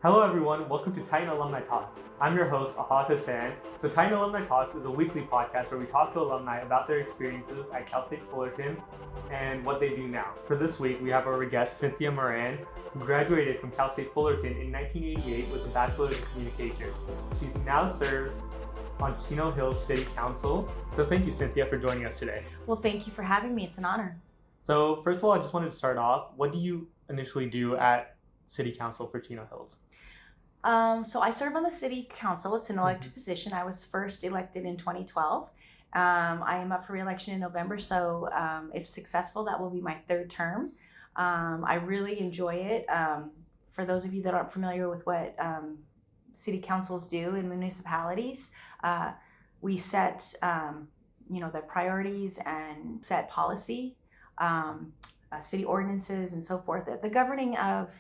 Hello everyone, welcome to Titan Alumni Talks. I'm your host, Ahad Hussain. So Titan Alumni Talks is a weekly podcast where we talk to alumni about their experiences at Cal State Fullerton and what they do now. For this week, we have our guest, Cynthia Moran, who graduated from Cal State Fullerton in 1988 with a Bachelor's in Communication. She now serves on Chino Hills City Council. So thank you, Cynthia, for joining us today. Well, thank you for having me. It's an honor. So first of all, I just wanted to start off, what do you initially do at City Council for Chino Hills? So I serve on the city council. It's an elected position. I was first elected in 2012. I am up for re-election in November, so if successful, that will be my third term. I really enjoy it. For those of you that aren't familiar with what city councils do in municipalities, we set the priorities and set policy, city ordinances and so forth. The governing of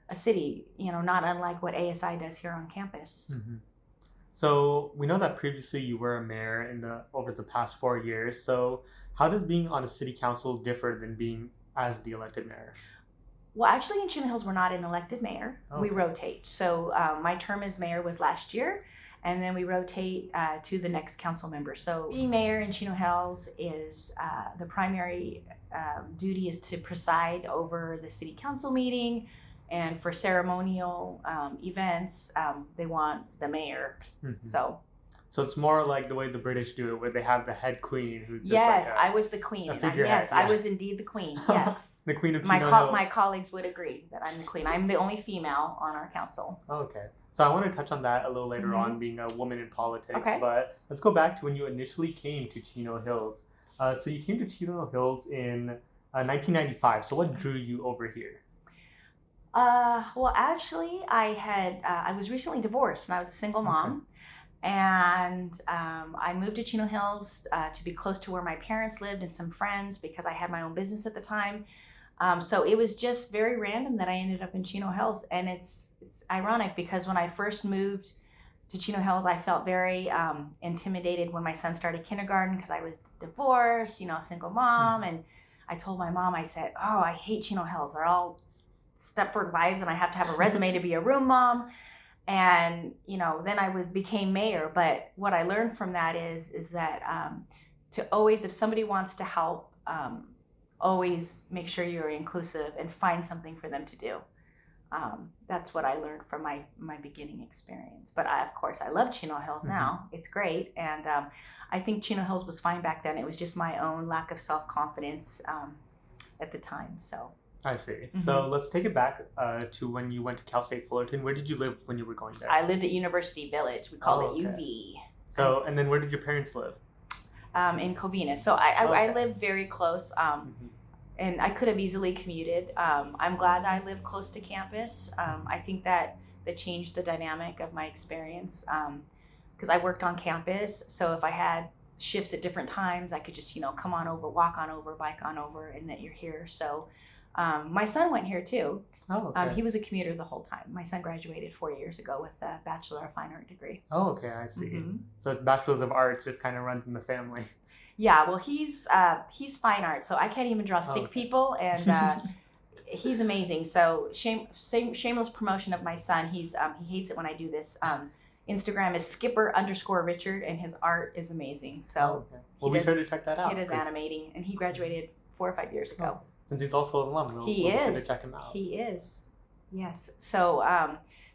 a city, not unlike what ASI does here on campus. Mm-hmm. So we know that previously you were a mayor over the past 4 years. So how does being on a city council differ than being as the elected mayor? Well, actually in Chino Hills, we're not an elected mayor. Okay. We rotate. So my term as mayor was last year, and then we rotate to the next council member. So being mayor in Chino Hills is the primary duty is to preside over the city council meeting. And for ceremonial events, they want the mayor. Mm-hmm. So it's more like the way the British do it, where they have the head queen who's just yes, I was the queen. Yes, I was indeed the queen. Yes, the queen of Chino Hills. My colleagues would agree that I'm the queen. I'm the only female on our council. Okay, so I want to touch on that a little later on, being a woman in politics. Okay. But let's go back to when you initially came to Chino Hills. So you came to Chino Hills in 1995. So what drew you over here? Well, actually, I was recently divorced and I was a single mom. Okay. And I moved to Chino Hills to be close to where my parents lived and some friends because I had my own business at the time. So it was just very random that I ended up in Chino Hills. And it's ironic because when I first moved to Chino Hills, I felt very intimidated when my son started kindergarten because I was divorced, single mom. And I told my mom, I said, oh, I hate Chino Hills. They're all Stepford wives and I have to have a resume to be a room mom. And, then I became mayor. But what I learned from that is that to always, if somebody wants to help, always make sure you're inclusive and find something for them to do. That's what I learned from my beginning experience. But of course, I love Chino Hills now. It's great. And I think Chino Hills was fine back then. It was just my own lack of self-confidence at the time. So. I see. Mm-hmm. So let's take it back to when you went to Cal State Fullerton. Where did you live when you were going there? I lived at University Village. We call it UV. So, and then where did your parents live? In Covina. So I lived very close, and I could have easily commuted. I'm glad that I live close to campus. I think that changed the dynamic of my experience because I worked on campus. So if I had shifts at different times, I could just, come on over, walk on over, bike on over, and that you're here. So my son went here too. Oh, okay. He was a commuter the whole time. My son graduated 4 years ago with a Bachelor of Fine Art degree. Oh, okay, I see. Mm-hmm. So Bachelor's of Arts just kind of runs in the family. Yeah, well, he's fine art, so I can't even draw stick people, and he's amazing. So shameless promotion of my son. He hates it when I do this. Instagram is Skipper_Richard, and his art is amazing. So well, be sure to check that out. It is animating, and he graduated 4 or 5 years ago. Since he's also an alum, we'll be sure to check him out. He is. Yes. So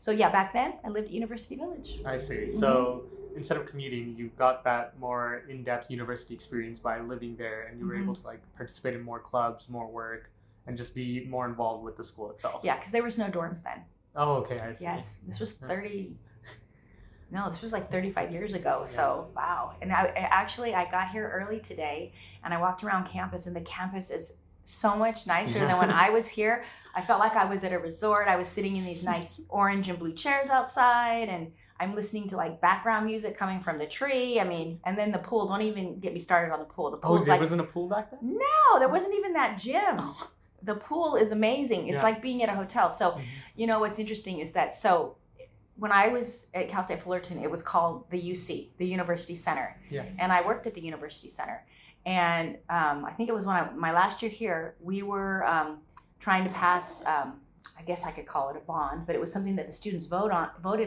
yeah, back then I lived at University Village. I see. So instead of commuting, you got that more in-depth university experience by living there, and you were able to participate in more clubs, more work, and just be more involved with the school itself. Yeah, because there was no dorms then. Oh, okay, I see. Yes, this was 35 years ago. So wow. And I got here early today, and I walked around campus, and the campus is so much nicer than when I was here. I felt like I was at a resort. I was sitting in these nice orange and blue chairs outside, and I'm listening to background music coming from the tree. I mean, and then the pool. Don't even get me started on the pool. The pool. There wasn't a pool back then? No, there wasn't even that gym. The pool is amazing. It's like being at a hotel. So, what's interesting is that when I was at Cal State Fullerton, it was called the UC, the University Center. Yeah. And I worked at the University Center. And I think it was my last year here, we were trying to pass I guess I could call it a bond, but it was something that the students voted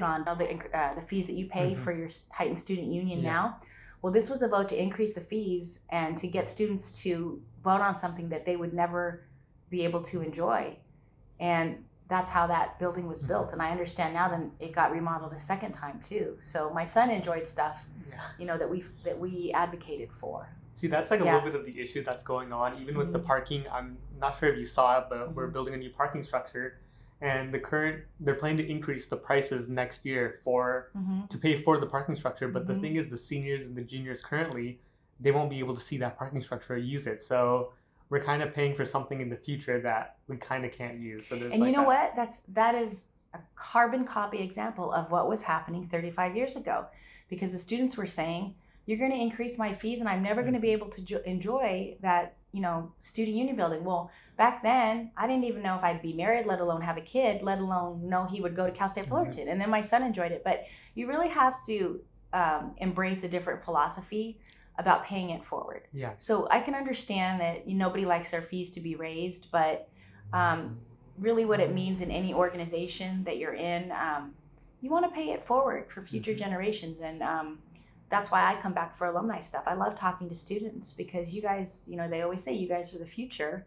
on, the fees that you pay for your Titan Student Union now. Well, this was a vote to increase the fees and to get students to vote on something that they would never be able to enjoy. And that's how that building was built. And I understand now that it got remodeled a second time too. So my son enjoyed stuff, that we advocated for. See, that's like a little bit of the issue that's going on, even with the parking. I'm not sure if you saw it, but we're building a new parking structure, and they're planning to increase the prices next year to pay for the parking structure. But the thing is, the seniors and the juniors currently, they won't be able to see that parking structure or use it. So we're kind of paying for something in the future that we kind of can't use. So and you know what? That is a carbon copy example of what was happening 35 years ago, because the students were saying, you're going to increase my fees and I'm never going to be able to enjoy that, student union building. Well, back then, I didn't even know if I'd be married, let alone have a kid, let alone know he would go to Cal State Fullerton. And then my son enjoyed it. But you really have to embrace a different philosophy about paying it forward. Yeah. So I can understand that nobody likes their fees to be raised, but really what it means in any organization that you're in, you want to pay it forward for future generations. And that's why I come back for alumni stuff. I love talking to students because you guys, they always say you guys are the future.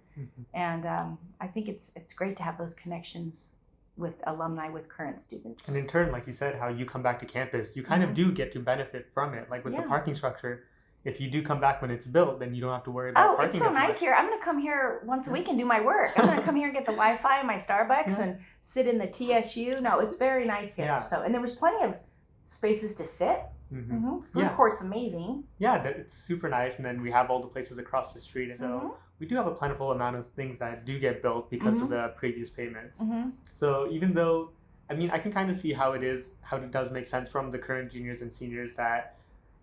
And I think it's great to have those connections with alumni, with current students. And in turn, like you said, how you come back to campus, you kind of do get to benefit from it. Like with the parking structure, if you do come back when it's built, then you don't have to worry about parking. Oh, it's so nice here. I'm going to come here once a week and do my work. I'm going to come here and get the Wi-Fi in my Starbucks and sit in the TSU. No, it's very nice here. Yeah. So, and there was plenty of spaces to sit. Food court's amazing. Yeah, it's super nice. And then we have all the places across the street. And so we do have a plentiful amount of things that do get built because of the previous payments. So even though, I can kind of see how it does make sense from the current juniors and seniors that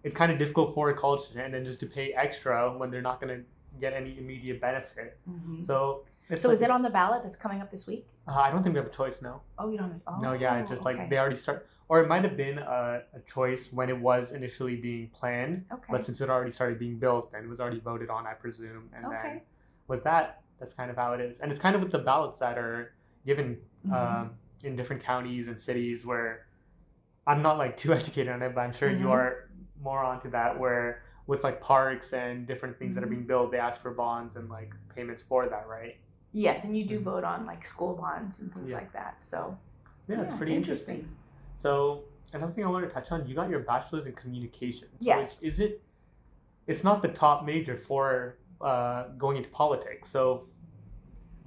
it's kind of difficult for a college student and just to pay extra when they're not going to get any immediate benefit. So is it on the ballot that's coming up this week? I don't think we have a choice now. Oh, you don't? Oh, no, yeah, it's just like they already start, or it might have been a choice when it was initially being planned, but since it already started being built, then it was already voted on, I presume. And then with that, that's kind of how it is. And it's kind of with the ballots that are given in different counties and cities where I'm not like too educated on it, but I'm sure you are more onto that, where with like parks and different things that are being built, they ask for bonds and like payments for that, right? Yes, and you do vote on like school bonds and things like that. So yeah, it's pretty interesting. So another thing I want to touch on, you got your bachelor's in communications. Yes. Which it's not the top major for going into politics. So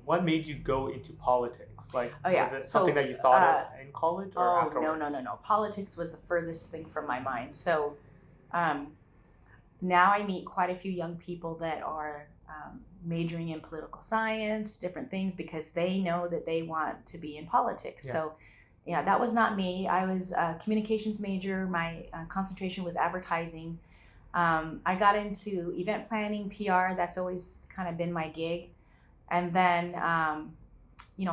what made you go into politics? Like, was it something that you thought of in college or afterwards? No. Politics was the furthest thing from my mind. So now I meet quite a few young people that are majoring in political science, different things, because they know that they want to be in politics. Yeah. So yeah, that was not me. I was a communications major. My concentration was advertising. I got into event planning, PR. That's always kind of been my gig. And then,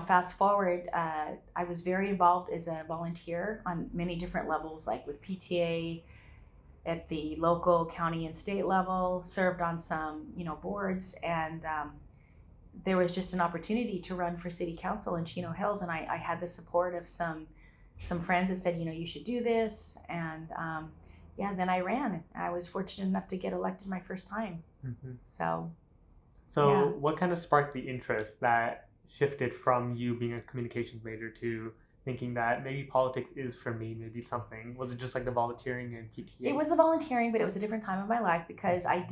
fast forward, I was very involved as a volunteer on many different levels, like with PTA at the local, county, and state level, served on some, boards. And there was just an opportunity to run for city council in Chino Hills. And I had the support of some friends that said, you should do this. And then I ran. I was fortunate enough to get elected my first time. So what kind of sparked the interest that shifted from you being a communications major to thinking that maybe politics is for me, maybe something? Was it just like the volunteering and PTA? It was the volunteering, but it was a different time of my life because I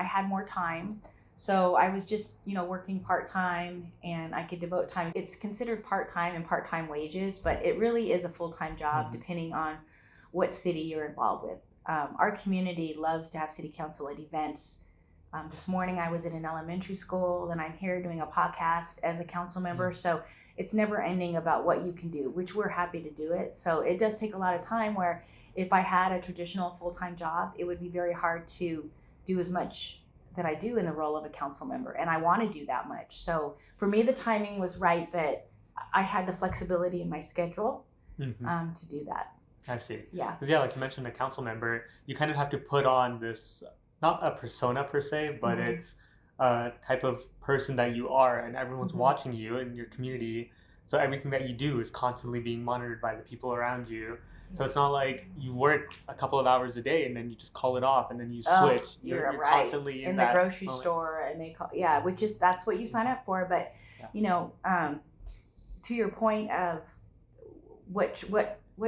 had more time. So I was just, working part-time and I could devote time. It's considered part-time and part-time wages, but it really is a full-time job depending on what city you're involved with. Our community loves to have city council at events. This morning I was at an elementary school and I'm here doing a podcast as a council member. So it's never ending about what you can do, which we're happy to do it. So it does take a lot of time where if I had a traditional full-time job, it would be very hard to do as much that I do in the role of a council member. And I want to do that much. So for me, the timing was right that I had the flexibility in my schedule to do that. I see. Yeah. Because like you mentioned, a council member, you kind of have to put on this, not a persona per se, but it's a type of person that you are, and everyone's watching you in your community. So everything that you do is constantly being monitored by the people around you. So it's not like you work a couple of hours a day and then you just call it off and then you switch. You're right. Constantly in the that grocery moment. store, and they call which is that's what you sign up for. But to your point of what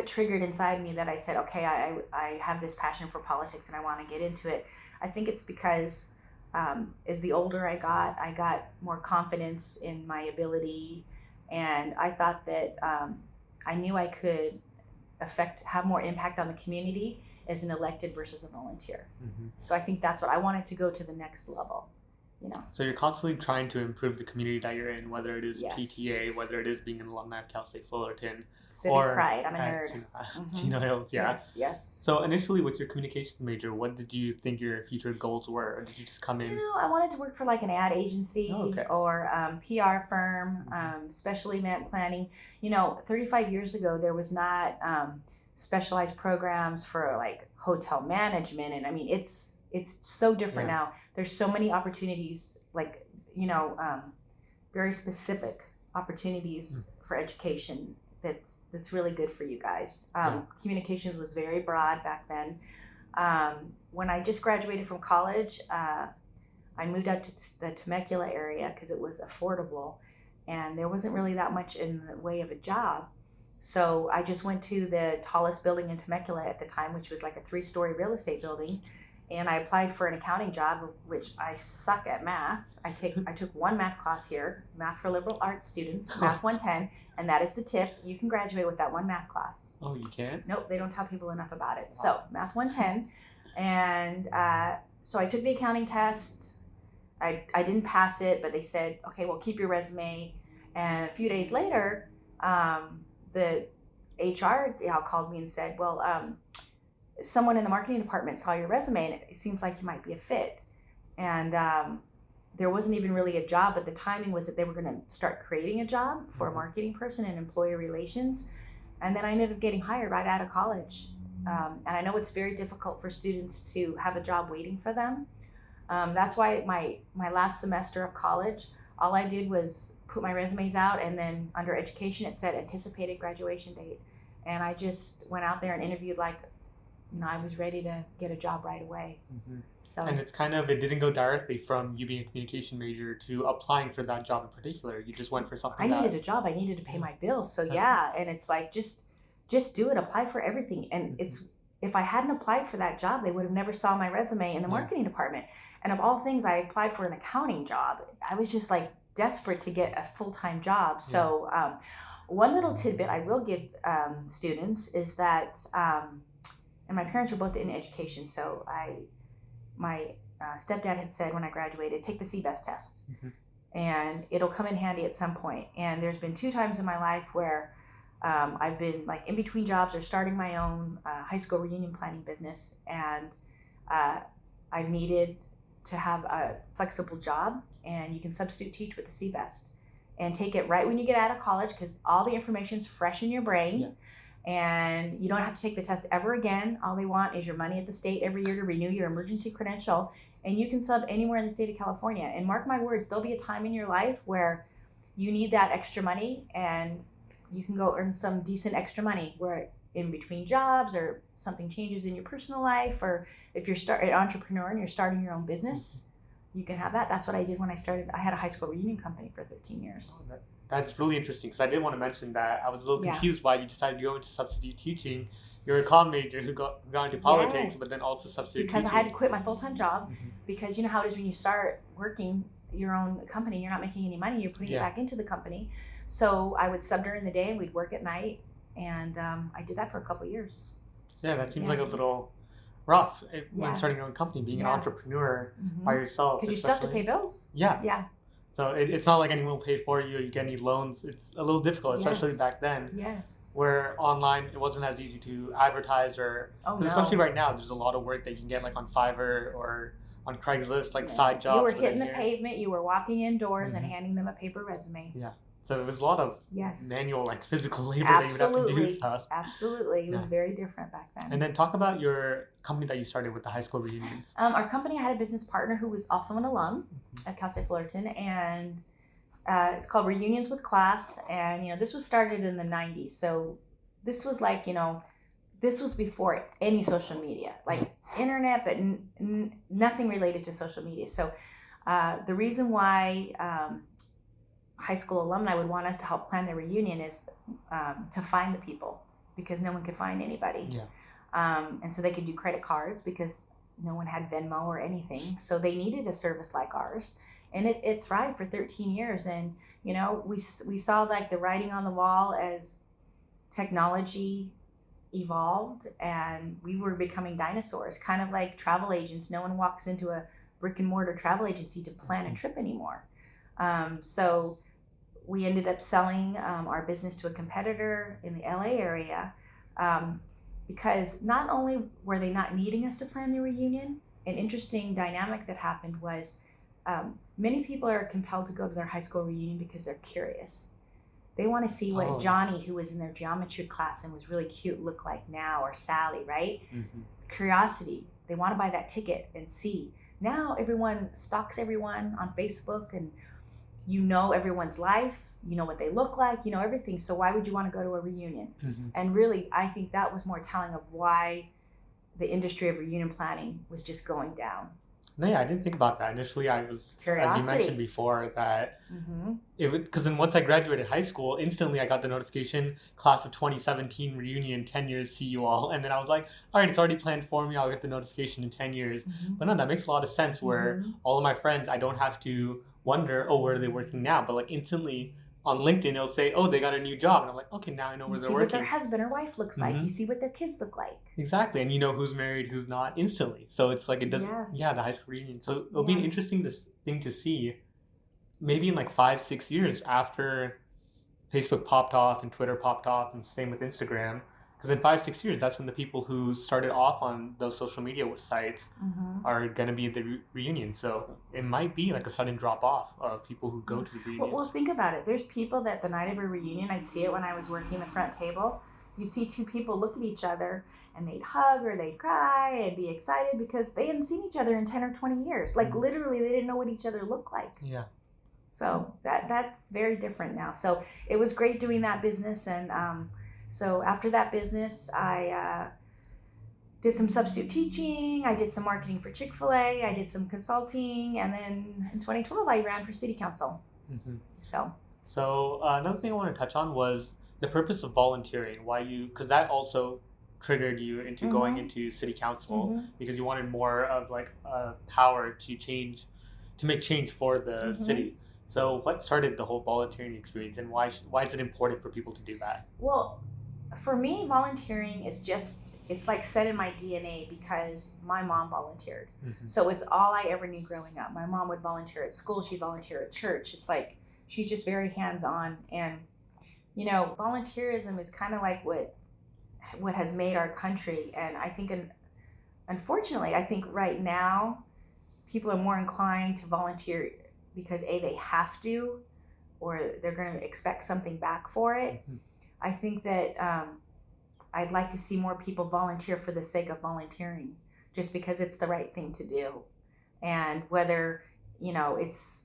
triggered inside me that I said, okay, I have this passion for politics and I want to get into it. I think it's because as the older I got more confidence in my ability, and I thought that I knew I could have more impact on the community as an elected versus a volunteer. Mm-hmm. So I think that's what I wanted to go to the next level. So you're constantly trying to improve the community that you're in, whether it is PTA, whether it is being an alumni of Cal State Fullerton, Civic pride. I'm a nerd. Chino Hills, yeah. Yes. So initially, with your communications major, what did you think your future goals were, or did you just come in? I wanted to work for like an ad agency or PR firm, special event planning. 35 years ago, there was not specialized programs for like hotel management, and I mean, it's so different now. There's so many opportunities, like very specific opportunities for education. That's really good for you guys. Communications was very broad back then. When I just graduated from college, I moved out to the Temecula area because it was affordable, and there wasn't really that much in the way of a job. So I just went to the tallest building in Temecula at the time, which was like a 3-story real estate building. And I applied for an accounting job, which I suck at math. I took one math class here, math for liberal arts students, math 110, and that is the tip. You can graduate with that one math class. Oh, you can? Nope, they don't tell people enough about it. Wow. So math 110, and so I took the accounting test. I didn't pass it, but they said, okay, well, keep your resume. And a few days later, the HR gal called me and said, well, someone in the marketing department saw your resume and it seems like you might be a fit. And there wasn't even really a job, but the timing was that they were going to start creating a job for a marketing person in employee relations. And then I ended up getting hired right out of college. And I know it's very difficult for students to have a job waiting for them. That's why my last semester of college, all I did was put my resumes out, and then under education it said anticipated graduation date. And I just went out there and interviewed like, I was ready to get a job right away. Mm-hmm. So, and it's it didn't go directly from you being a communication major to applying for that job in particular. You just went for something. I needed a job. I needed to pay my bills. So and it's like, just do it. Apply for everything. And it's, if I hadn't applied for that job, they would have never saw my resume in the marketing department. And of all things, I applied for an accounting job. I was just like desperate to get a full-time job. So one little tidbit I will give students is that, and my parents were both in education, so my stepdad had said when I graduated, take the CBEST test, and it'll come in handy at some point. And there's been 2 times in my life where I've been like in between jobs or starting my own high school reunion planning business, and I've needed to have a flexible job, and you can substitute teach with the CBEST and take it right when you get out of college because all the information's fresh in your brain. Yeah. And you don't have to take the test ever again. All they want is your money at the state every year to renew your emergency credential. And you can sub anywhere in the state of California. And mark my words, there'll be a time in your life where you need that extra money and you can go earn some decent extra money where in between jobs or something changes in your personal life, or if you're an entrepreneur and you're starting your own business, you can have that. That's what I did when I started. I had a high school reunion company for 13 years. Oh, that's really interesting because I did want to mention that I was a little confused why you decided to go into substitute teaching. You're a comm major who got into politics, but then also substitute teaching. Because I had to quit my full-time job because you know how it is when you start working your own company, you're not making any money, you're putting it back into the company. So I would sub during the day and we'd work at night, and I did that for a couple of years. Yeah, that seems like a little rough when starting your own company, being an entrepreneur by yourself. Because you still have to pay bills. Yeah. So it's not like anyone will pay for you or you get any loans. It's a little difficult, especially back then. Yes. Where online, it wasn't as easy to advertise especially right now, there's a lot of work that you can get like on Fiverr or on Craigslist, like side jobs. You were hitting the pavement, you were walking indoors and handing them a paper resume. Yeah. So it was a lot of manual, like physical labor that you would have to do stuff. Absolutely. It was very different back then. And then talk about your company that you started with the high school reunions. Our company had a business partner who was also an alum at Cal State Fullerton, and It's called Reunions with Class, and this was started in the 90s. So this was like, this was before any social media, like internet, but nothing related to social media. So the reason why high school alumni would want us to help plan their reunion is to find the people, because no one could find anybody. Yeah. And so they could do credit cards because no one had Venmo or anything. So they needed a service like ours. And it thrived for 13 years. And, we saw like the writing on the wall as technology evolved, and we were becoming dinosaurs, kind of like travel agents. No one walks into a brick and mortar travel agency to plan a trip anymore. So we ended up selling our business to a competitor in the LA area, because not only were they not needing us to plan the reunion, an interesting dynamic that happened was many people are compelled to go to their high school reunion because they're curious. They want to see what Johnny, who was in their geometry class and was really cute, looked like now, or Sally, right? Mm-hmm. Curiosity. They want to buy that ticket and see. Now everyone stalks everyone on Facebook, and everyone's life, what they look like, everything. So why would you want to go to a reunion? Mm-hmm. And really, I think that was more telling of why the industry of reunion planning was just going down. No, yeah, I didn't think about that. Initially, I was, Curiosity. as you mentioned before, that Mm-hmm. because then once I graduated high school, instantly I got the notification, class of 2017 reunion, 10 years, see you all. And then I was like, all right, it's already planned for me. I'll get the notification in 10 years. Mm-hmm. But no, that makes a lot of sense where all of my friends, I don't have to wonder, where are they working now? But like instantly on LinkedIn, it'll say, they got a new job. And I'm like, okay, now I know where they're working. You see what their husband or wife looks like. You see what their kids look like. Exactly. And you know who's married, who's not instantly. So it's like, it doesn't, the high school reunion. So it'll be an interesting thing to see maybe in like 5-6 years after Facebook popped off and Twitter popped off, and same with Instagram. Because in 5-6 years, that's when the people who started off on those social media sites are going to be at the reunion. So it might be like a sudden drop off of people who go to the reunions. Well, think about it. There's people that the night of a reunion, I'd see it when I was working the front table. You'd see two people look at each other and they'd hug or they'd cry and be excited because they hadn't seen each other in 10 or 20 years. Like literally, they didn't know what each other looked like. Yeah. So that's very different now. So it was great doing that business. And so after that business, I did some substitute teaching. I did some marketing for Chick-fil-A. I did some consulting. And then in 2012, I ran for city council. Mm-hmm. So another thing I want to touch on was the purpose of volunteering. Why because that also triggered you into going into city council because you wanted more of like power to make change for the city. So what started the whole volunteering experience, and why is it important for people to do that? Well, for me, volunteering is it's like set in my DNA because my mom volunteered. So it's all I ever knew growing up. My mom would volunteer at school. She'd volunteer at church. It's like she's just very hands-on. And, volunteerism is kind of like what has made our country. And I think, unfortunately, I think right now people are more inclined to volunteer because they have to, or they're going to expect something back for it. I think that I'd like to see more people volunteer for the sake of volunteering, just because it's the right thing to do. And whether, it's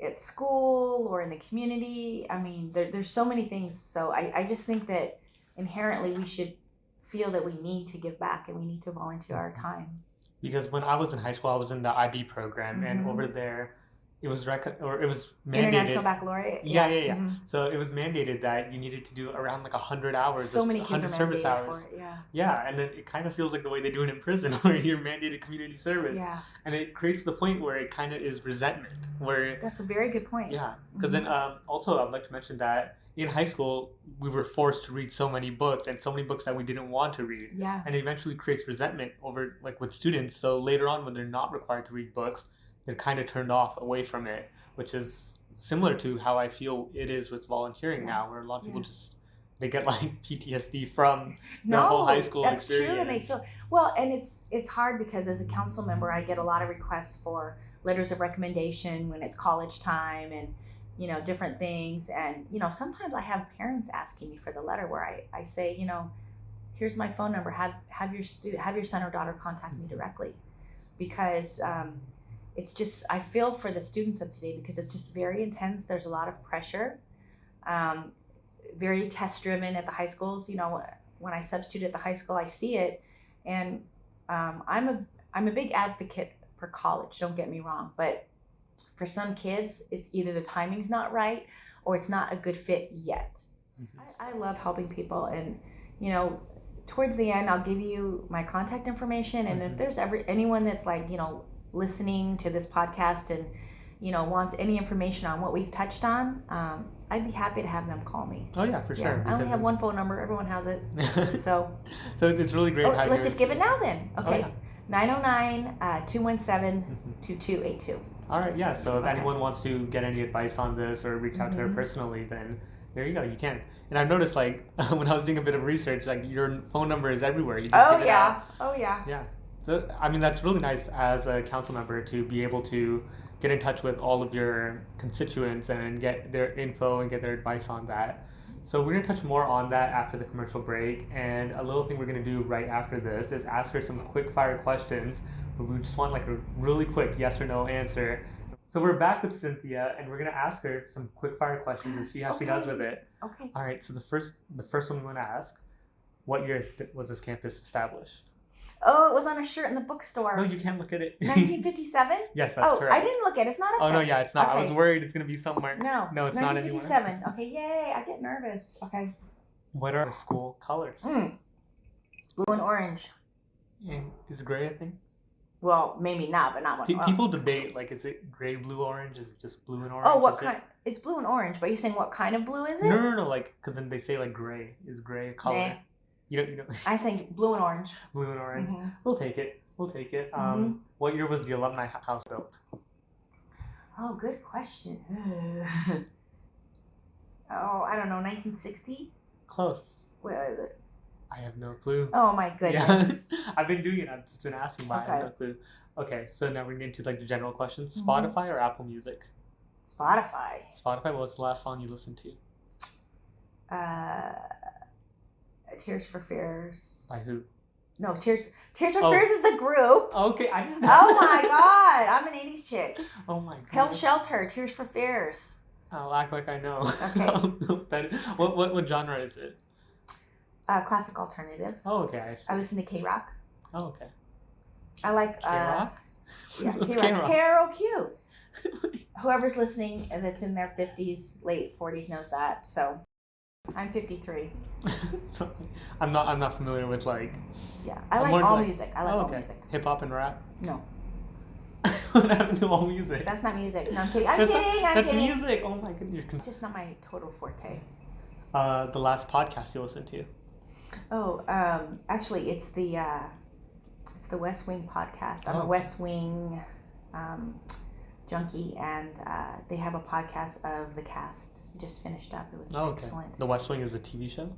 at school or in the community, I mean, there's so many things. So I just think that inherently we should feel that we need to give back and we need to volunteer our time. Because when I was in high school, I was in the IB program, and over there, it was mandated. International Baccalaureate. Yeah. So it was mandated that you needed to do around like 100 hours. So many kids 100 are service mandated hours. for it, Yeah, and then it kind of feels like the way they do it in prison, where you're mandated community service. Yeah. And it creates the point where it kind of is resentment. That's a very good point. Yeah, because then also I would like to mention that in high school, we were forced to read so many books, and so many books that we didn't want to read. Yeah. And it eventually creates resentment over, like, with students. So later on, when they're not required to read books, they're kind of turned off away from it, which is similar to how I feel it is with volunteering now, where a lot of people they get like PTSD from the whole high school experience. True, and they feel well, and it's hard because as a council member, I get a lot of requests for letters of recommendation when it's college time, and different things, and sometimes I have parents asking me for the letter where I say, here's my phone number, have your son or daughter contact me directly, because it's just, I feel for the students of today because it's just very intense. There's a lot of pressure, very test driven at the high schools. You know, when I substitute at the high school, I see it. And I'm a big advocate for college, don't get me wrong. But for some kids, it's either the timing's not right or it's not a good fit yet. I love helping people. And, you know, towards the end, I'll give you my contact information. And if there's anyone that's like, you know, listening to this podcast and, you know, wants any information on what we've touched on, I'd be happy to have them call me. Oh yeah, for sure. I only have one phone number. Everyone has it. So it's really great. Let's just give it now then. Okay. Oh, yeah. 909-217-2282. All right, yeah. So if anyone wants to get any advice on this or reach out to her personally, then there you go. You can. And I've noticed, like, when I was doing a bit of research, like, your phone number is everywhere. You just give it out. Oh yeah. Yeah. So I mean, that's really nice as a council member to be able to get in touch with all of your constituents and get their info and get their advice on that. So we're going to touch more on that after the commercial break. And a little thing we're going to do right after this is ask her some quick fire questions, but we just want like a really quick yes or no answer. So we're back with Cynthia and we're going to ask her some quick fire questions and see how she does with it. Okay. All right. So the first one we want to ask, what year was this campus established? Oh, it was on a shirt in the bookstore. No, you can't look at it. 1957? Yes, that's correct. I didn't look at it. It's not up there. Oh, no, yeah, it's not. Okay. I was worried it's going to be somewhere. No, it's not anymore. 1957. Okay, yay. I get nervous. Okay. What are the school colors? Blue and orange. And is gray a thing? Well, maybe not, but not one. People debate, like, is it gray, blue, orange? Is it just blue and orange? Oh, what kind? It's blue and orange, but you're saying what kind of blue is it? No, like, because then they say, like, gray. Is gray a color? Nah. You know. I think blue and orange. Blue and orange. We'll take it. What year was the alumni house built? Oh, good question. I don't know, 1960? Close. Where is it? I have no clue. Oh my goodness. Yeah. I've been doing it. I've just been asking, but I have no clue. Okay, so now we're getting to like the general questions. Spotify or Apple Music? Spotify. What was the last song you listened to? Tears for Fears. By who? No, Tears for Fears is the group. Okay, I didn't know. Oh my god, I'm an 80s chick. Oh my god. Hell Shelter, Tears for Fears. I'll act like I know. Okay. What genre is it? Classic alternative. Oh, okay. I see. I listen to K-Rock. Oh, okay. I like K-Rock? Yeah, K-Rock. K-R-O-Q. Whoever's listening that's in their 50s, late 40s knows that. So, I'm 53. So, I'm not familiar with like. Yeah, I like all music. I like all music. Hip hop and rap? No. What happened to all music? That's not music. No, I'm kidding. I'm kidding. That's music. Oh my goodness. It's just not my total forte. The last podcast you listened to? Oh, actually, it's the West Wing podcast. I'm a West Wing junkie, and they have a podcast of the cast. Just finished up. It was excellent. The West Wing is a TV show?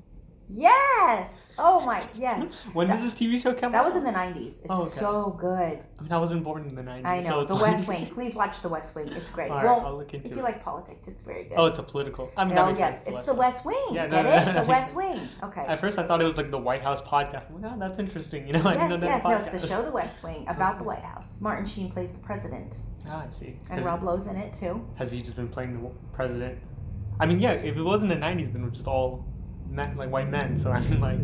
Yes! Oh my, yes. When did this TV show come out? That was in the 90s. It's so good. I mean, I wasn't born in the 90s. I know. So The West Wing. Please watch The West Wing. It's great. All right, I'll look into it. If you like politics, it's very good. Oh, it's a political. I mean, that makes sense. It's the West Wing. Yeah, Get it? The West Wing. Okay. At first, I thought it was like the White House podcast. I'm like, oh, that's interesting. You know, I didn't know that podcast. No, it's the show The West Wing about the White House. Martin Sheen plays the president. Ah, I see. And Rob Lowe's in it too. Has he just been playing the president? I mean, yeah, if it was in the 90s, then it was just all like white men. So I mean, like,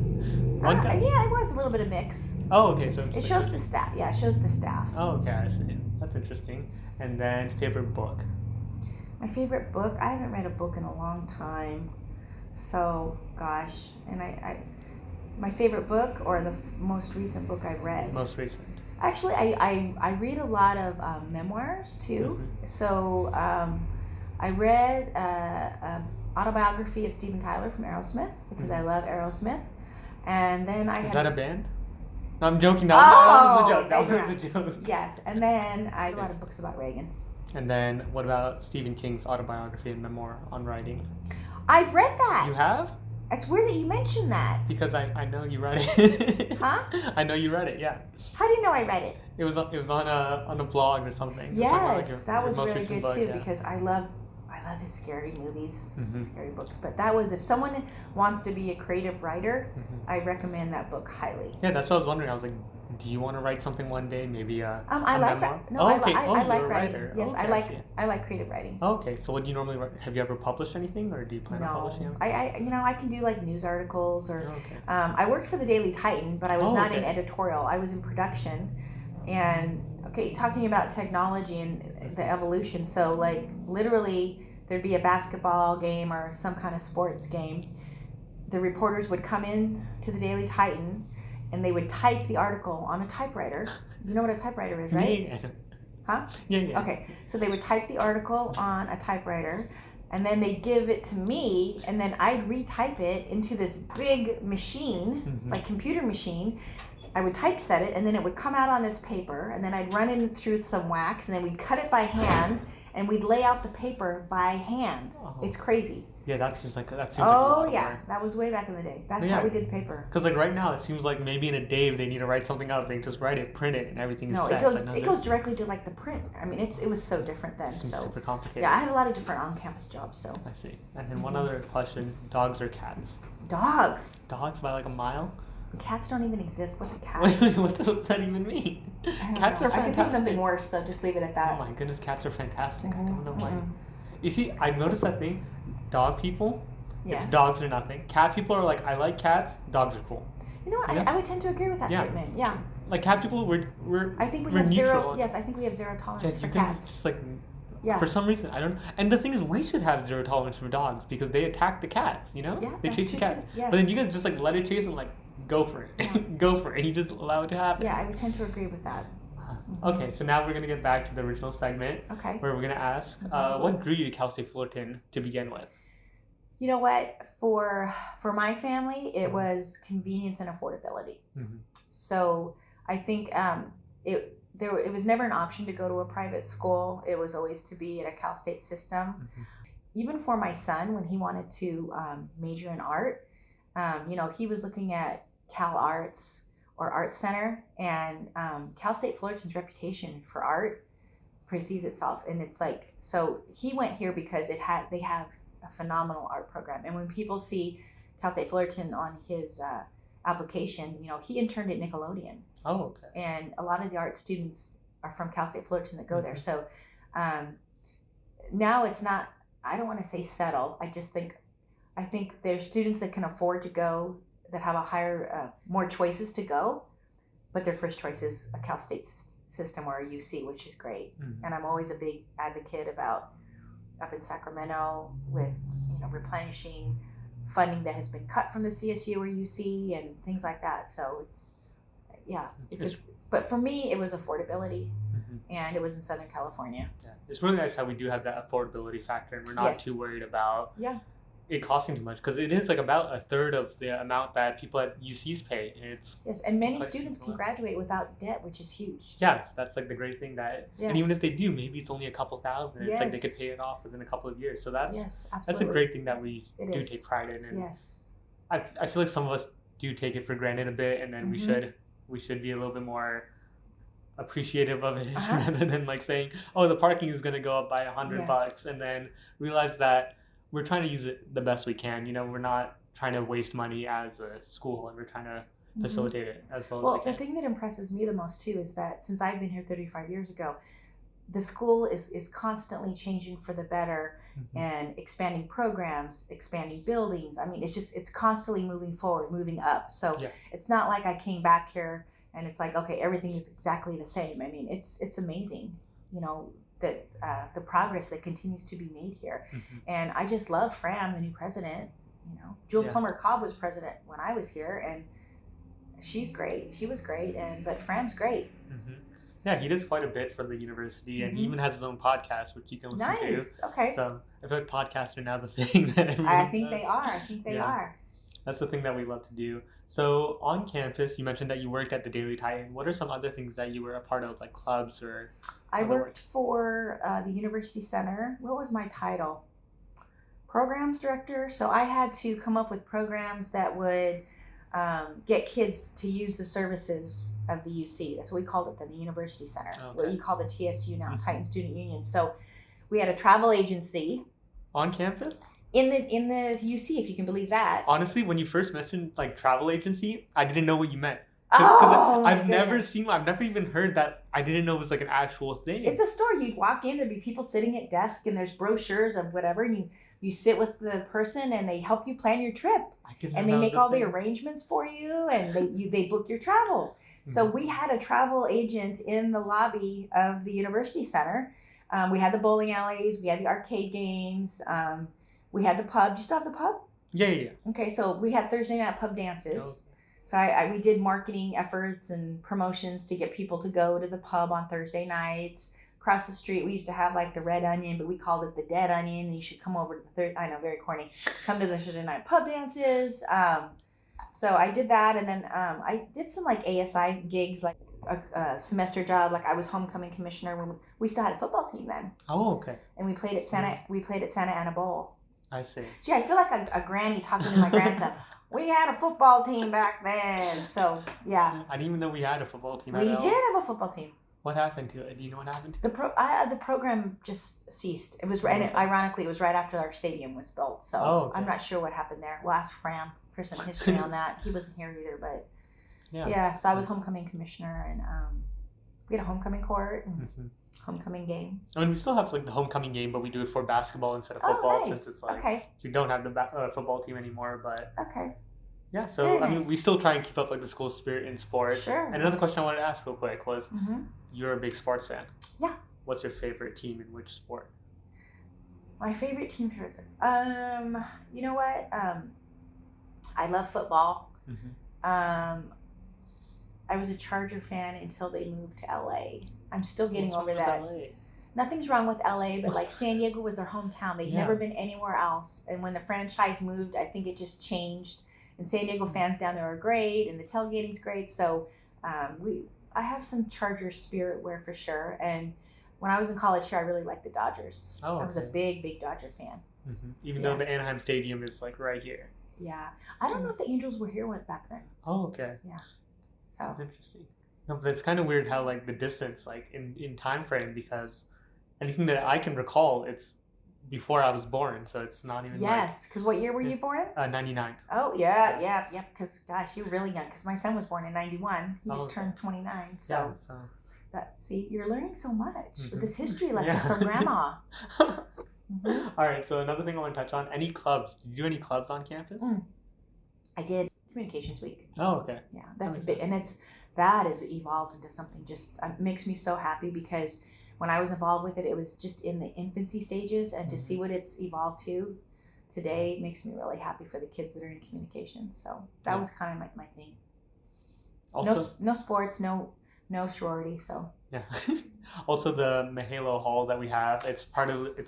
yeah, it was a little bit of mix. Oh, okay. So it shows the staff. Yeah, it shows the staff. Oh, okay, I see. That's interesting. And then favorite book. My favorite book. I haven't read a book in a long time. So gosh, and my favorite book or the most recent book I read. Most recent. Actually, I read a lot of memoirs too. Mm-hmm. So I read autobiography of Steven Tyler from Aerosmith because I love Aerosmith, and then Is that a band? No, I'm joking. That was a joke. That was a joke. Yes, and then I read a lot of books about Reagan. And then what about Stephen King's autobiography and memoir on writing? I've read that. You have? It's weird that you mentioned that. Because I know you read it. Huh? I know you read it. Yeah. How do you know I read it? It was on a blog or something. Yes, that was really good too because I love his scary movies, scary books. But that was, if someone wants to be a creative writer, I recommend that book highly. Yeah, that's what I was wondering. I was like, do you want to write something one day? Maybe a I like memoir? I like you're a writing. writer. Yes, Okay, I see. like creative writing. Okay, so what do you normally write? Have you ever published anything, or do you plan on publishing? I can do like news articles or. Okay. I worked for the Daily Titan, but I was not in okay. editorial. I was in production, and talking about technology and the evolution. So like literally, there'd be a basketball game or some kind of sports game. The reporters would come in to the Daily Titan, and they would type the article on a typewriter. You know what a typewriter is, right? Yeah. Huh? Yeah. Okay, so they would type the article on a typewriter, and then they'd give it to me, and then I'd retype it into this big machine, like computer machine. I would typeset it, and then it would come out on this paper, and then I'd run it through some wax, and then we'd cut it by hand, and we'd lay out the paper by hand. Oh. It's crazy. Yeah, that seems like a lot Oh yeah, of work. that was way back in the day. That's how we did the paper. Because like right now, it seems like maybe in a day if they need to write something up, they just write it, print it, and everything is set. It goes directly to like the print. I mean, it was so different then. Seems super complicated. Yeah, I had a lot of different on-campus jobs. So I see. And then one other question: dogs or cats? Dogs. Dogs by like a mile? Cats don't even exist. What's a cat? Wait, what does that even mean? Cats are fantastic. I could say something worse, so just leave it at that. Oh my goodness, cats are fantastic. I don't know why. You see, I noticed that thing. Dog people, it's dogs or nothing. Cat people are like, I like cats. Dogs are cool. You know what? I would tend to agree with that statement. Yeah. Like cat people, we're I think we have neutral. zero. Yes, I think we have zero tolerance for cats. Just like. Yeah. For some reason, I don't. And the thing is, we should have zero tolerance for dogs because they attack the cats. You know, they chase the cats. Yes. But then you guys just like let it chase and like go for it, go for it. You just allow it to happen. Yeah, I would tend to agree with that. Okay, so now we're gonna get back to the original segment. Okay. Where we're gonna ask, what drew you to Cal State Fullerton to begin with? You know what? For my family, it was convenience and affordability. So I think it was never an option to go to a private school. It was always to be at a Cal State system. Even for my son, when he wanted to major in art, he was looking at Cal Arts or Art Center, and Cal State Fullerton's reputation for art precedes itself. And it's like, so he went here because they have a phenomenal art program. And when people see Cal State Fullerton on his application, he interned at Nickelodeon. Oh, okay. And a lot of the art students are from Cal State Fullerton that go there. So now it's not, I don't want to say settle. I think there's students that can afford to go, that have a higher, more choices to go, but their first choice is a Cal State system or a UC, which is great. And I'm always a big advocate about up in Sacramento with, replenishing funding that has been cut from the CSU or UC and things like that. So but for me, it was affordability, and it was in Southern California. Yeah, it's really nice how we do have that affordability factor, and we're not too worried about it costing too much, because it is like about a third of the amount that people at UCs pay. And many students can graduate without debt, which is huge. Yes, that's like the great thing and even if they do, maybe it's only a couple thousand. It's like they could pay it off within a couple of years. So that's a great thing that we do take pride in. And I feel like some of us do take it for granted a bit, and then we should be a little bit more appreciative of it rather than like saying, oh, the parking is going to go up by $100 and then realize that we're trying to use it the best we can. We're not trying to waste money as a school, and we're trying to facilitate it as well as we can. Well, the thing that impresses me the most too is that since I've been here 35 years ago, the school is constantly changing for the better and expanding programs, expanding buildings. I mean, it's constantly moving forward, moving up. So it's not like I came back here and it's like, okay, everything is exactly the same. I mean, it's amazing, that the progress that continues to be made here. And I just love Fram, the new president. Jewel Plummer Cobb was president when I was here, and she's great. She was great, but Fram's great. Yeah, he does quite a bit for the university, and he even has his own podcast, which you can listen to. Nice. Okay. So I feel like podcasts are now the thing that everyone I think they are. That's the thing that we love to do. So on campus, you mentioned that you worked at the Daily Titan. What are some other things that you were a part of, like clubs or? I worked for the University Center. What was my title? Programs director. So I had to come up with programs that would get kids to use the services of the UC. That's what we called it then, the University Center. Okay. What you call the TSU now, Titan Student Union. So we had a travel agency. On campus? In the UC, if you can believe that. Honestly, when you first mentioned like travel agency, I didn't know what you meant. Oh, I've never even heard that. I didn't know it was like an actual thing. It's a store. You'd walk in, there'd be people sitting at desks, and there's brochures of whatever, and you sit with the person, and they help you plan your trip, and they make all the arrangements for you, and they book your travel. So we had a travel agent in the lobby of the university center. We had the bowling alleys, we had the arcade games, we had the pub. Do you still have the pub? Yeah. Okay, so we had Thursday night pub dances. Oh. So we did marketing efforts and promotions to get people to go to the pub on Thursday nights. Across the street, we used to have like the Red Onion, but we called it the Dead Onion. And you should come over to I know, very corny. Come to the Thursday night pub dances. So I did that, and then I did some like ASI gigs, like a semester job. Like I was homecoming commissioner when we still had a football team then. Oh, okay. And we played at Santa Ana Bowl. I see. Gee, I feel like a granny talking to my grandson. We had a football team back then, so yeah. I didn't even know we had a football team. We did have a football team. What happened to it? Do you know what happened to it? The program just ceased. It was, and ironically, it was right after our stadium was built. So okay. I'm not sure what happened there. We'll ask Fram for some history on that. He wasn't here either, but yeah. So I was homecoming commissioner, and we had a homecoming court and homecoming game. I mean, we still have like the homecoming game, but we do it for basketball instead of football, since it's like so you don't have the football team anymore. But yeah, so very nice. I mean, we still try and keep up like the school spirit in sports. Sure. And another question I wanted to ask real quick was, you're a big sports fan. Yeah. What's your favorite team in which sport? My favorite team here is, you know what? I love football. I was a Charger fan until they moved to LA. I'm still getting over that. Nothing's wrong with LA, but like San Diego was their hometown. They'd never been anywhere else. And when the franchise moved, I think it just changed. And San Diego fans down there are great, and the tailgating's great. So I have some Charger spirit wear for sure. And when I was in college here, I really liked the Dodgers. I was a big Dodger fan. Even though the Anaheim Stadium is like right here. Yeah. I don't know if the Angels were here back then. Oh, okay. Yeah. So that's interesting. No, but it's kind of weird how like the distance, like in time frame, because anything that I can recall, it's before I was born, so it's not even. Yes, because what year were you born? 99. Oh yeah. Because gosh, you're really young. Because my son was born in 91. He just turned 29. So, see, you're learning so much with this history lesson from Grandma. All right. So another thing I want to touch on: any clubs? Did you do any clubs on campus? I did. Communications Week. Oh, okay. Yeah, that's a big, and that has evolved into something just makes me so happy, because when I was involved with it, it was just in the infancy stages, and to see what it's evolved to today makes me really happy for the kids that are in communications. So that was kind of my thing. Also, no sports, no sorority. So yeah. Also, the Mahalo Hall that we have, it's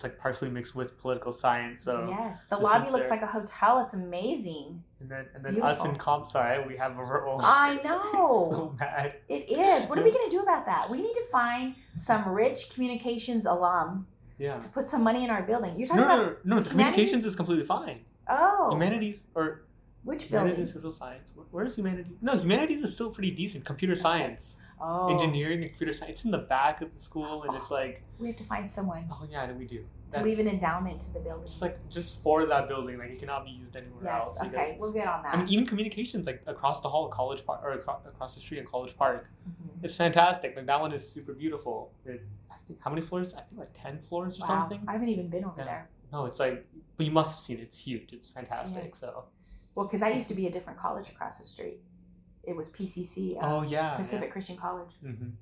like partially mixed with political science. So yes, the lobby looks like a hotel. It's amazing. And then us in comp sci, we have our own. I know. So bad. It is. What are we gonna do about that? We need to find some rich communications alum. Yeah. To put some money in our building. You're talking about no. Communications is completely fine. Oh. Humanities or. Which building? Humanities and social science. Where's humanities? No, humanities is still pretty decent. Computer science. Oh. Engineering and computer science. It's in the back of the school, and it's like. We have to find someone. Oh yeah, we do. To leave an endowment to the building. Just for that building, like it cannot be used anywhere else. Yes. Okay, we'll get on that. I mean, even communications, like across the hall, College Park, or across the street in College Park, it's fantastic. Like that one is super beautiful. I think how many floors? I think like 10 floors or something. I haven't even been over there. No, it's like, but you must have seen it. It's huge. It's fantastic. Yes. So. Well, because I used to be a different college across the street. It was PCC. Pacific Christian College. And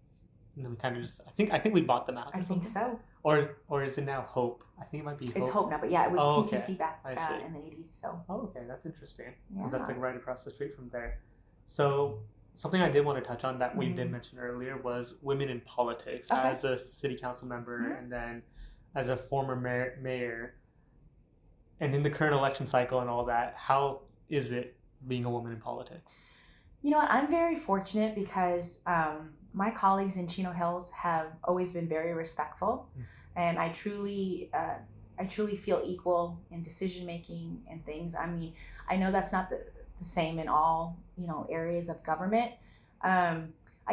then we kind of just, I think we bought them out. I think so. Or is it now Hope? I think it might be Hope. It's Hope now, but yeah, it was PCC back in the 80s. So. Oh, okay, that's interesting. Yeah. That's like right across the street from there. So something I did want to touch on that we did mention earlier was women in politics. As a city council member and then as a former mayor, and in the current election cycle and all that, how is it being a woman in politics? You know what? I'm very fortunate because my colleagues in Chino Hills have always been very respectful, and I truly feel equal in decision making and things. I mean, I know that's not the same in all areas of government. I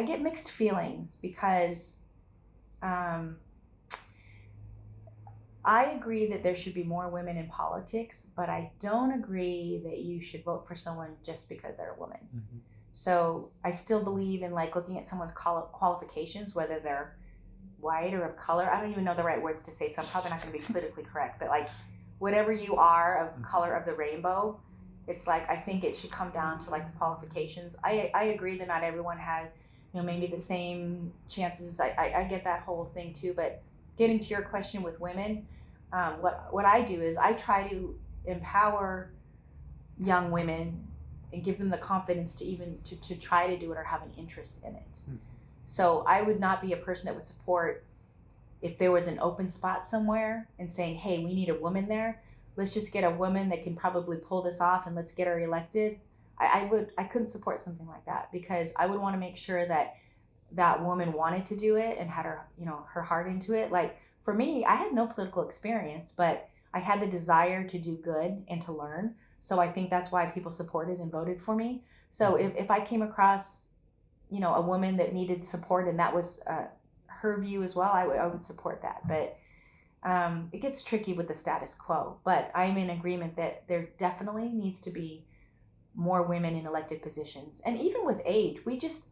get mixed feelings because I agree that there should be more women in politics, but I don't agree that you should vote for someone just because they're a woman. So I still believe in like looking at someone's qualifications, whether they're white or of color. I don't even know the right words to say, so I'm probably not going to be politically correct, but like whatever you are of color of the rainbow, it's like I think it should come down to like the qualifications. I agree that not everyone had, you know, maybe the same chances. I get that whole thing too, but getting to your question with women, what I do is I try to empower young women and give them the confidence to even to try to do it or have an interest in it. So I would not be a person that would support if there was an open spot somewhere and saying, hey, we need a woman there. Let's just get a woman that can probably pull this off and let's get her elected. I couldn't support something like that, because I would want to make sure that that woman wanted to do it and had her, you know, her heart into it. Like for me, I had no political experience, but I had the desire to do good and to learn. So I think that's why people supported and voted for me. So if I came across, you know, a woman that needed support and that was her view as well, I would support that. But it gets tricky with the status quo. But I'm in agreement that there definitely needs to be more women in elected positions. And even with age,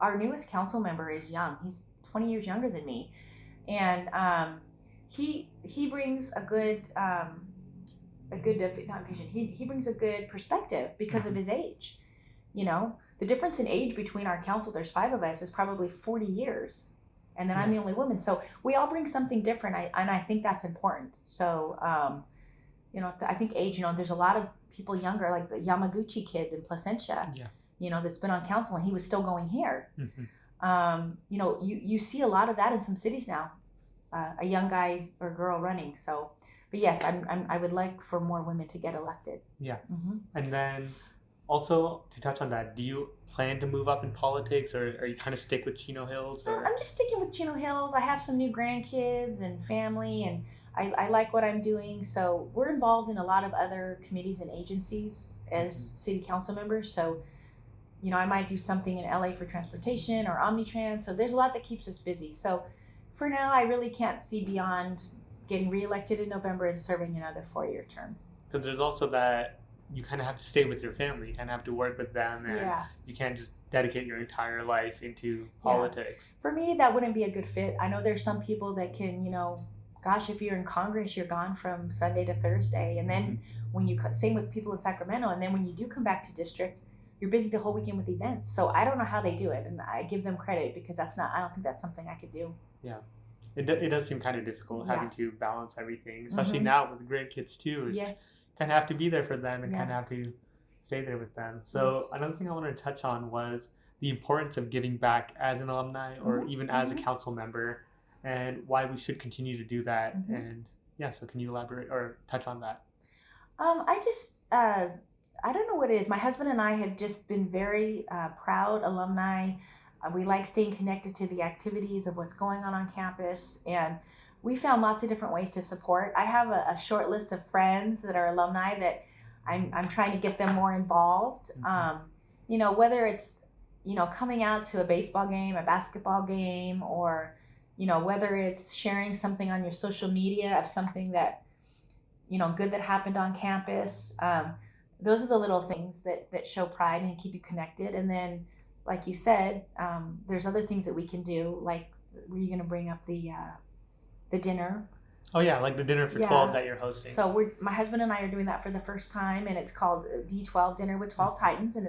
our newest council member is young. He's 20 years younger than me. And he brings a good not vision. He brings a good perspective because of his age. You know, the difference in age between our council, there's 5 of us, is probably 40 years. And then I'm the only woman. So we all bring something different. And I think that's important. So, you know, I think age, you know, there's a lot of people younger, like the Yamaguchi kid in Placentia, you know, that's been on council and he was still going here. You know, you see a lot of that in some cities now, a young guy or girl running. So, but yes, I would like for more women to get elected. Yeah. And then also to touch on that, do you plan to move up in politics, or are you trying to stick with Chino Hills? Or? I'm just sticking with Chino Hills. I have some new grandkids and family, and I like what I'm doing. So we're involved in a lot of other committees and agencies as city council members. So, you know, I might do something in LA for transportation or Omnitrans. So there's a lot that keeps us busy. So for now, I really can't see beyond getting reelected in November and serving another 4-year term. Because there's also that you kind of have to stay with your family. You kind of have to work with them, and you can't just dedicate your entire life into politics. For me, that wouldn't be a good fit. I know there's some people that can, you know, gosh, if you're in Congress, you're gone from Sunday to Thursday. And then when you, same with people in Sacramento, and then when you do come back to district, you're busy the whole weekend with events. So I don't know how they do it. And I give them credit because I don't think that's something I could do. Yeah. It does seem kind of difficult having to balance everything, especially now with grandkids too. It's kind of have to be there for them and kind of have to stay there with them. So another thing I wanted to touch on was the importance of giving back as an alumni or even as a council member, and why we should continue to do that. And so can you elaborate or touch on that? I don't know what it is. My husband and I have just been very proud alumni. We like staying connected to the activities of what's going on campus, and we found lots of different ways to support. I have a short list of friends that are alumni that I'm trying to get them more involved. You know, whether it's, you know, coming out to a baseball game, a basketball game, or, you know, whether it's sharing something on your social media of something that, you know, good that happened on campus. Those are the little things that show pride and keep you connected. And then, like you said, there's other things that we can do. Like, were you going to bring up the dinner? Oh yeah, like the dinner for 12 that you're hosting. So my husband and I are doing that for the first time, and it's called D12 Dinner with 12 Titans, and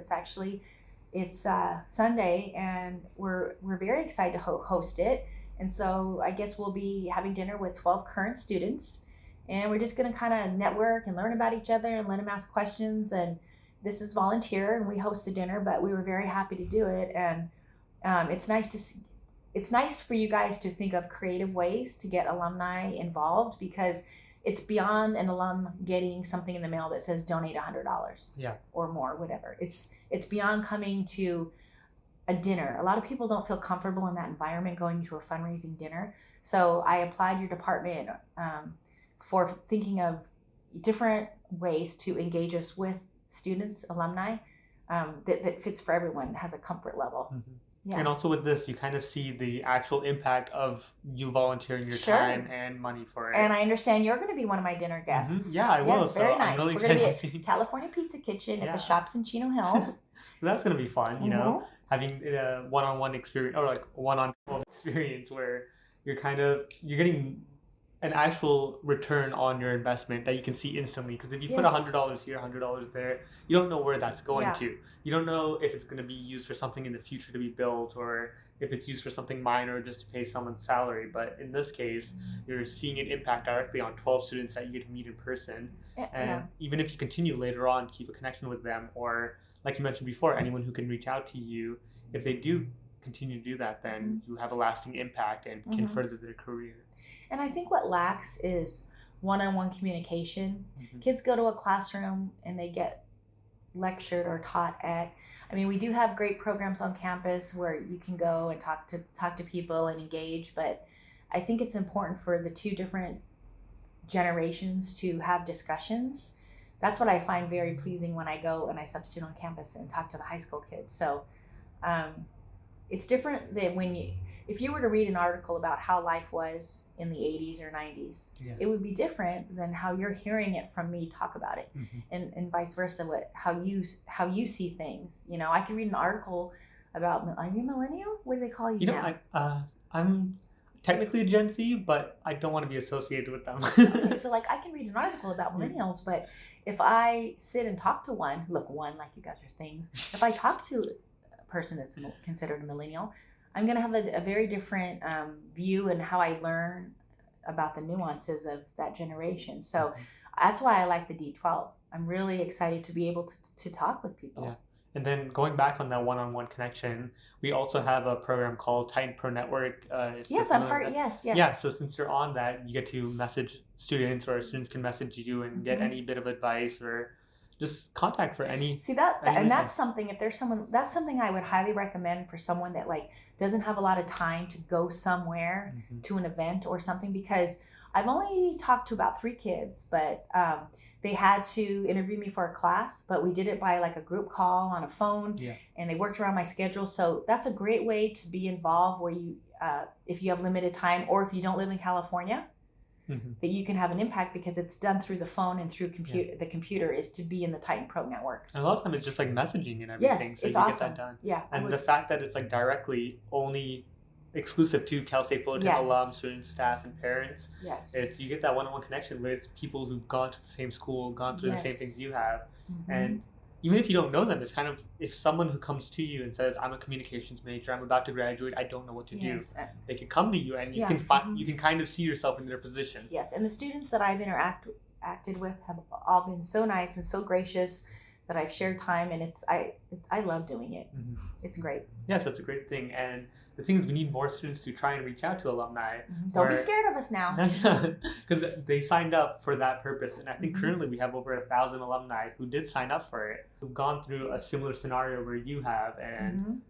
it's Sunday, and we're very excited to host it. And so I guess we'll be having dinner with 12 current students, and we're just going to kind of network and learn about each other and let them ask questions. And this is volunteer, and we host the dinner, but we were very happy to do it. And it's nice to see. It's nice for you guys to think of creative ways to get alumni involved, because it's beyond an alum getting something in the mail that says donate $100 or more, whatever. It's beyond coming to a dinner. A lot of people don't feel comfortable in that environment going to a fundraising dinner. So I applaud your department for thinking of different ways to engage us with students, alumni, that fits for everyone, has a comfort level. And also with this, you kind of see the actual impact of you volunteering your time and money for it. And I understand you're going to be one of my dinner guests. Yeah, I will. Yes, very nice. I'm really We're going to be at California Pizza Kitchen at the shops in Chino Hills. that's going to be fun, you know, having a one-on-one experience or like one-on-12 experience where you're getting an actual return on your investment that you can see instantly. Because if you put $100 here, $100 there, you don't know where that's going to. You don't know if it's going to be used for something in the future to be built, or if it's used for something minor just to pay someone's salary. But in this case, you're seeing an impact directly on 12 students that you get to meet in person. And even if you continue later on, keep a connection with them, or like you mentioned before, anyone who can reach out to you, if they do continue to do that, then you have a lasting impact and can further their career. And I think what lacks is one-on-one communication. Kids go to a classroom and they get lectured or taught at. I mean, we do have great programs on campus where you can go and talk to people and engage, but I think it's important for the two different generations to have discussions. That's what I find very pleasing when I go and I substitute on campus and talk to the high school kids. So it's different than if you were to read an article about how life was in the 80s or 90s, it would be different than how you're hearing it from me talk about it, and vice versa. How you see things. You know, I can read an article about, are you millennial? What do they call you now? I'm technically a Gen Z, but I don't want to be associated with them. Okay, so like I can read an article about millennials, but if I sit and talk to one like you guys are things, if I talk to a person that's considered a millennial, I'm going to have a very different view and how I learn about the nuances of that generation. So that's why I like the D12. I'm really excited to be able to talk with people. Yeah. And then going back on that one-on-one connection, we also have a program called Titan Pro Network. Yes, I'm part. Yes. Yeah, so since you're on that, you get to message students, or students can message you and get any bit of advice or just contact for any. See that, and that's something. If there's someone, that's something I would highly recommend for someone that like doesn't have a lot of time to go somewhere to an event or something. Because I've only talked to about 3 kids, but they had to interview me for a class, but we did it by like a group call on a phone, and they worked around my schedule. So that's a great way to be involved, where you, if you have limited time, or if you don't live in California, that you can have an impact, because it's done through the phone and through the computer, is to be in the Titan Pro network. And a lot of time it's just like messaging and everything, so it's you awesome. get that done. Yeah, and the fact that it's like directly only exclusive to Cal State Fullerton alums, students, staff, and parents. It's, you get that one-on-one connection with people who've gone to the same school, gone through the same things you have, and even if you don't know them, it's kind of, if someone who comes to you and says, I'm a communications major, I'm about to graduate, I don't know what to do, they can come to you and you can you can kind of see yourself in their position. Yes, and the students that I've interacted with have all been so nice and so gracious that I've shared time, and I love doing it. It's great. Yes, that's a great thing. And the thing is, we need more students to try and reach out to alumni. Don't be scared of us now. Because they signed up for that purpose. And I think currently we have over 1,000 alumni who did sign up for it, who've gone through a similar scenario where you have. And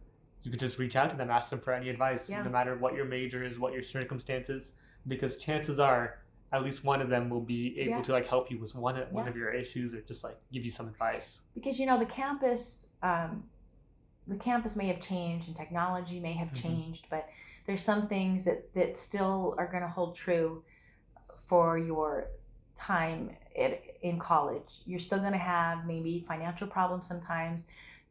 you could just reach out to them, ask them for any advice, no matter what your major is, what your circumstances, because chances are at least one of them will be able to like help you with one of your issues, or just like give you some advice. Because, you know, the campus may have changed and technology may have changed, but there's some things that still are going to hold true for your time in college. You're still going to have maybe financial problems sometimes.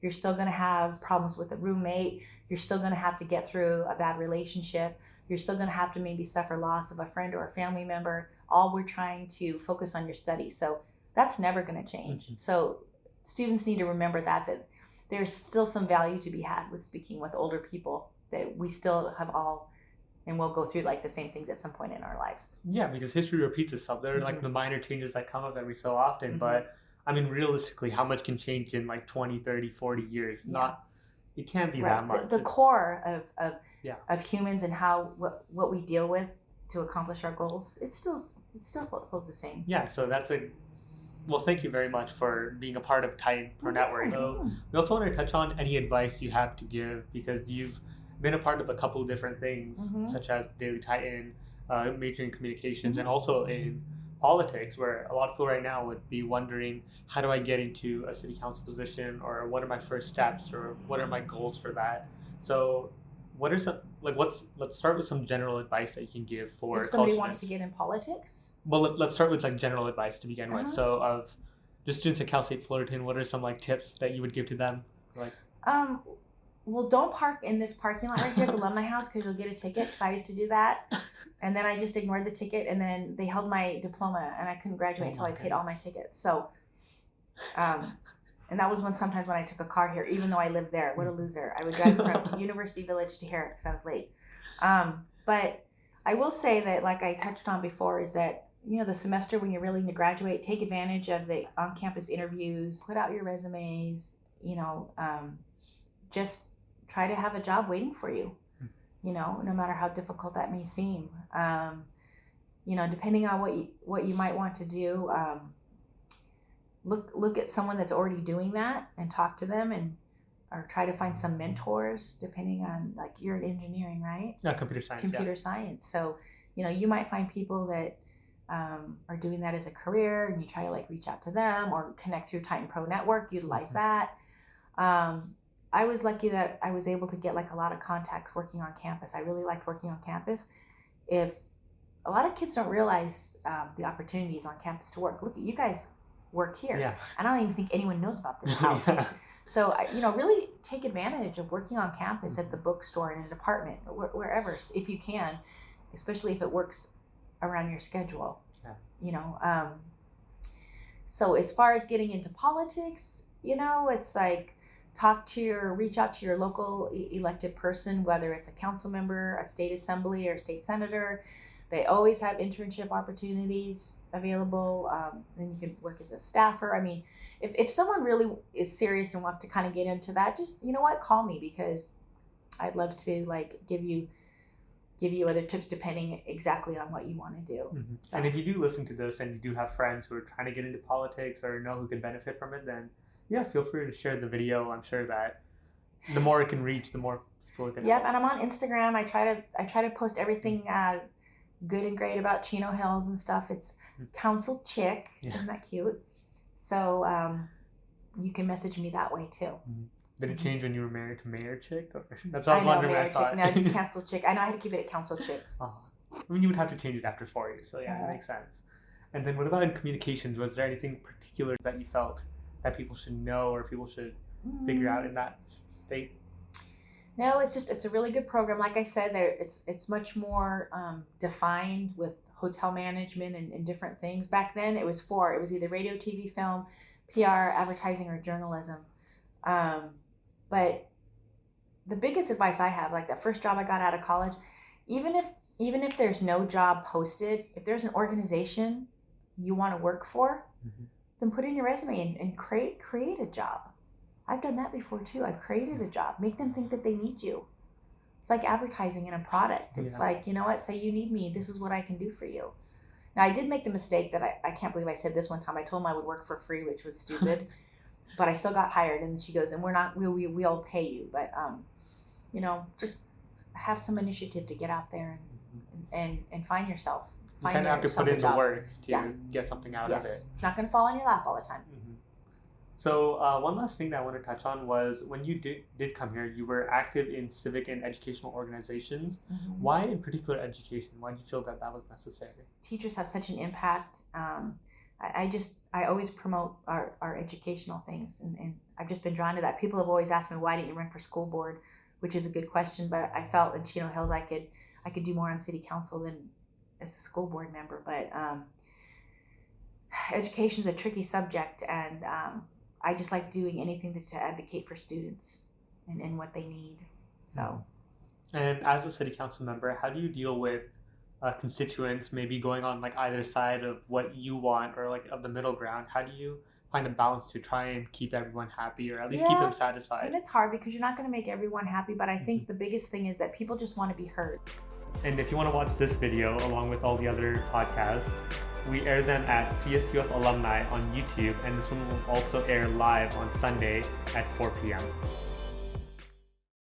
You're still going to have problems with a roommate. You're still going to have to get through a bad relationship. You're still going to have to maybe suffer loss of a friend or a family member. All we're trying to focus on your studies. So that's never going to change. So students need to remember that there's still some value to be had with speaking with older people, that we still have all, and we'll go through like the same things at some point in our lives. Yeah, because history repeats itself. There are like the minor changes that come up every so often, but I mean, realistically, how much can change in like 20, 30, 40 years? It can't be that much. The core of humans and what we deal with to accomplish our goals, it still holds the same. Yeah, so that's well, thank you very much for being a part of Titan Pro Network. So we also want to touch on any advice you have to give, because you've been a part of a couple of different things, such as Daily Titan, majoring in communications, and also in politics, where a lot of people right now would be wondering, how do I get into a city council position, or what are my first steps, or what are my goals for that? So what are some, like, let's start with some general advice that you can give for if somebody wants to get in politics? Well, let's start with like general advice to begin with. So of just students at Cal State Fullerton, what are some like tips that you would give to them? Like, Well, don't park in this parking lot right here at the alumni house because you'll get a ticket. Because I used to do that, and then I just ignored the ticket, and then they held my diploma, and I couldn't graduate until I paid all my tickets. So, and that was sometimes when I took a car here, even though I lived there. What a loser! I would drive from University Village to here because I was late. But I will say that, like I touched on before, is that the semester when you're really to graduate, take advantage of the on-campus interviews, put out your resumes. Just try to have a job waiting for you, no matter how difficult that may seem. Depending on what you might want to do, look at someone that's already doing that and talk to them, or try to find some mentors, depending on, like, you're in engineering, right? Yeah, computer science. So, you might find people that are doing that as a career, and you try to reach out to them or connect through Titan Pro Network, utilize that. I was lucky that I was able to get a lot of contacts working on campus. I really liked working on campus. If a lot of kids don't realize the opportunities on campus to work. Look, you guys work here. Yeah. I don't even think anyone knows about this house. Yeah. So, really take advantage of working on campus at the bookstore, in a department, wherever, if you can, especially if it works around your schedule. Yeah. So as far as getting into politics, it's reach out to your local elected person, whether it's a council member, a state assembly, or state senator. They always have internship opportunities available. Then you can work as a staffer. I mean, if someone really is serious and wants to kind of get into that, just, call me, because I'd love to give you other tips depending exactly on what you want to do. Mm-hmm. So. And if you do listen to this and you do have friends who are trying to get into politics or know who could benefit from it, then yeah, feel free to share the video. I'm sure that the more it can reach, the more people can. Yep, and I'm on Instagram. I try to post everything good and great about Chino Hills and stuff. It's Council Chick. Yeah. Isn't that cute? So you can message me that way too. Mm-hmm. Did it change when you were married to Mayor Chick? Or? That's what I was wondering when I saw it. No, just Council Chick. I know I had to keep it at Council Chick. I mean, you would have to change it after 4 years, so yeah, that makes sense. And then what about in communications? Was there anything particular that you felt that people should know or people should figure out in that state? No, it's a really good program. Like I said, it's much more defined with hotel management and different things. Back then, it was either radio, TV, film, PR, advertising, or journalism. But the biggest advice I have, that first job I got out of college, even if there's no job posted, if there's an organization you want to work for, then put in your resume and create a job. I've done that before too. I've created a job. Make them think that they need you. It's like advertising in a product. It's say you need me. This is what I can do for you. Now, I did make the mistake that I can't believe I said this one time. I told them I would work for free, which was stupid. But I still got hired, and she goes, and we'll pay you, but just have some initiative to get out there and find yourself. You kind of have to put in the work to get something out of it. It's not going to fall in your lap all the time. Mm-hmm. So one last thing that I want to touch on was when you did come here, you were active in civic and educational organizations. Mm-hmm. Why in particular education? Why did you feel that was necessary? Teachers have such an impact. I always promote our educational things, and I've just been drawn to that. People have always asked me, why didn't you run for school board, which is a good question, but I felt in Chino Hills I could do more on city council than as a school board member. But education is a tricky subject, and I just like doing anything to advocate for students and what they need. So. And as a city council member, how do you deal with constituents maybe going on either side of what you want or of the middle ground? How do you find a balance to try and keep everyone happy or at least keep them satisfied? And it's hard because you're not going to make everyone happy, but I think the biggest thing is that people just want to be heard. And if you want to watch this video along with all the other podcasts, we air them at CSUF Alumni on YouTube, and this one will also air live on Sunday at 4 p.m.